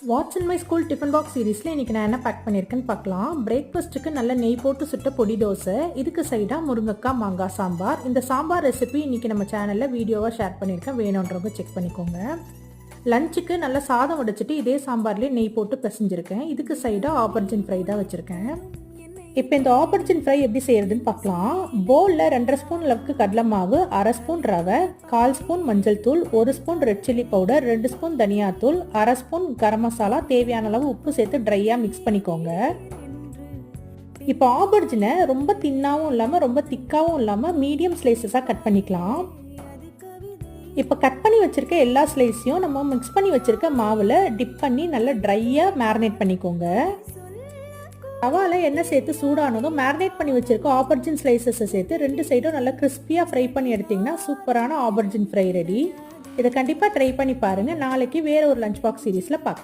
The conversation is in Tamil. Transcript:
Watts in my school tiffin box சீரீஸில் இன்றைக்கி நான் என்ன பேக் பண்ணியிருக்கேன்னு பார்க்கலாம். பிரேக்ஃபாஸ்ட்டுக்கு நல்ல நெய் போட்டு சுட்ட பொடி தோசை, இதுக்கு சைடாக முருங்கைக்காய் மாங்காய் சாம்பார். இந்த சாம்பார் ரெசிபி இன்றைக்கி நம்ம சேனலில் வீடியோவாக ஷேர் பண்ணியிருக்கேன், வேணுன்றவங்க செக் பண்ணிக்கோங்க. லஞ்சுக்கு நல்ல சாதம் வடிச்சிட்டு இதே சாம்பார்லேயே நெய் போட்டு பிசைஞ்சிருக்கேன். இதுக்கு சைடாக ஆப்பர்ஜின் ஃப்ரை தான் வச்சுருக்கேன். இப்போ இந்த ஆப்பர்ஜின் ஃப்ரை எப்படி செய்யறதுன்னு பார்க்கலாம். பவுலில் 2.5 ஸ்பூன் அளவுக்கு கடலை மாவு, 1/2 ஸ்பூன் ரவை, 1/4 ஸ்பூன் மஞ்சள் தூள், 1 spoon red chilli powder, 2 spoon தனியாத்தூள், 1/2 ஸ்பூன் கரம் மசாலா, தேவையான அளவு உப்பு சேர்த்து ட்ரையாக மிக்ஸ் பண்ணிக்கோங்க. இப்போ ஆப்பர்ஜினை ரொம்ப தின்னாகவும் இல்லாமல் ரொம்ப திக்காகவும் இல்லாமல் மீடியம் ஸ்லைசஸாக கட் பண்ணிக்கலாம். இப்போ கட் பண்ணி வச்சுருக்க எல்லா ஸ்லைஸையும் நம்ம மிக்ஸ் பண்ணி வச்சுருக்க மாவில் டிப் பண்ணி நல்லா ட்ரையாக மேரினேட் பண்ணிக்கோங்க. தவால எண்ணெய் சேர்த்து சூடானதும் மேரினேட் பண்ணி வச்சிருக்க ஆப்பர்ஜின் ஸ்லைசஸை சேர்த்து 2 சைடும் நல்லா கிறிஸ்பியாக ஃப்ரை பண்ணி எடுத்திங்கன்னா சூப்பரான ஆப்பர்ஜின் ஃப்ரை ரெடி. இதை கண்டிப்பாக ட்ரை பண்ணி பாருங்கள். நாளைக்கு வேறு ஒரு லஞ்ச் பாக்ஸ் சீரீஸில் பார்க்கலாம்.